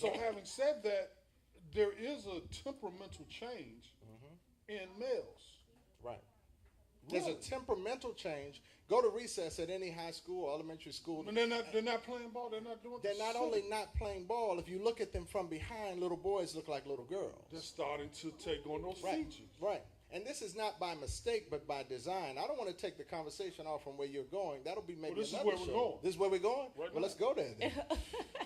So having said that, there is a temperamental change in males. Right. There's a Really? temperamental change. Go to recess at any high school, elementary school. And they're not playing ball. They're not doing. They're not only not playing ball. If you look at them from behind, little boys look like little girls. they're starting to take on those Right. features. Right. And this is not by mistake, but by design. I don't want to take the conversation off from where you're going. That'll be maybe Well, this is another where we're show. going. This is where we're going? Right well, now. let's go there then.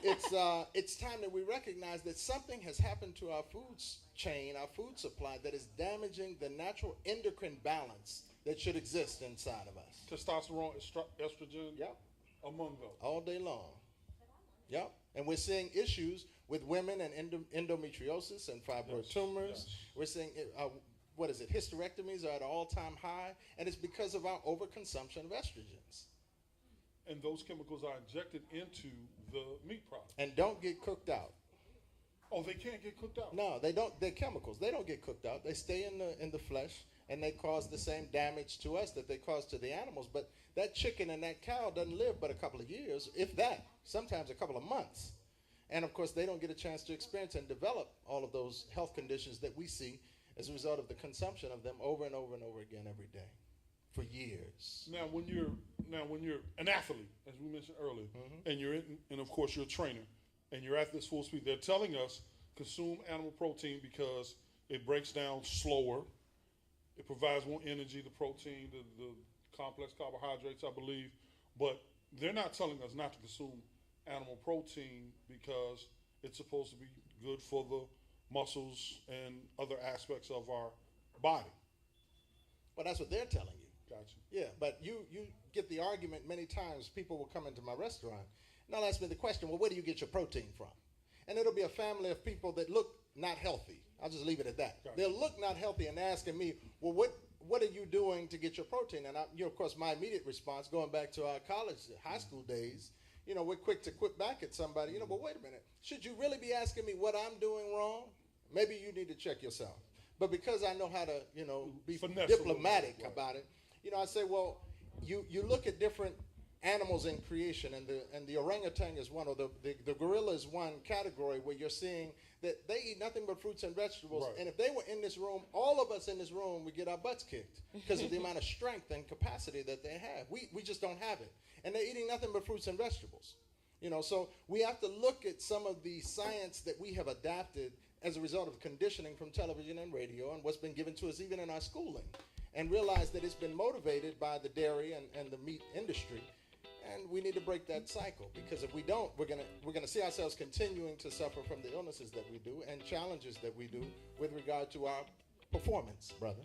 It's time that we recognize that something has happened to our food chain, our food supply, that is damaging the natural endocrine balance that should exist inside of us. Testosterone, estrogen, Yep. among those. All day long. Yep. And we're seeing issues with women and endometriosis and fibroid Yes, tumors. yes. We're seeing, hysterectomies are at an all-time high, and it's because of our overconsumption of estrogens. And those chemicals are injected into the meat product. And don't get cooked out. Oh, they can't get cooked out. No, they don't. They're chemicals. They don't get cooked out. They stay in the flesh, and they cause the same damage to us that they cause to the animals. But that chicken and that cow doesn't live but a couple of years, if that, sometimes a couple of months. And of course, they don't get a chance to experience and develop all of those health conditions that we see as a result of the consumption of them over and over and over again every day for years. Now, when you're an athlete, as we mentioned earlier, and and of course you're a trainer, and you're at this full speed, they're telling us consume animal protein because it breaks down slower, it provides more energy, the protein, the complex carbohydrates, I believe, but they're not telling us not to consume animal protein because it's supposed to be good for the muscles and other aspects of our body. Well, that's what they're telling you. Gotcha. Yeah, but you get the argument many times. People will come into my restaurant and they'll ask me the question, well, where do you get your protein from? And it'll be a family of people that look not healthy. I'll just leave it at that. Gotcha. They'll look not healthy and asking me, well, what are you doing to get your protein? And of course, my immediate response, going back to our college, high school days, we're quick to quit back at somebody. But wait a minute. Should you really be asking me what I'm doing wrong? Maybe you need to check yourself. But because I know how to, be Finesse diplomatic a little bit, about it, I say, well, you look at different animals in creation, and the orangutan is one, or the gorilla is one category where you're seeing that they eat nothing but fruits and vegetables. Right. And if they were in this room, all of us in this room would get our butts kicked because of the amount of strength and capacity that they have. We just don't have it. And they're eating nothing but fruits and vegetables. So we have to look at some of the science that we have adapted as a result of conditioning from television and radio and what's been given to us even in our schooling, and realize that it's been motivated by the dairy and the meat industry. And we need to break that cycle, because if we don't, we're gonna see ourselves continuing to suffer from the illnesses that we do and challenges that we do with regard to our performance, brother.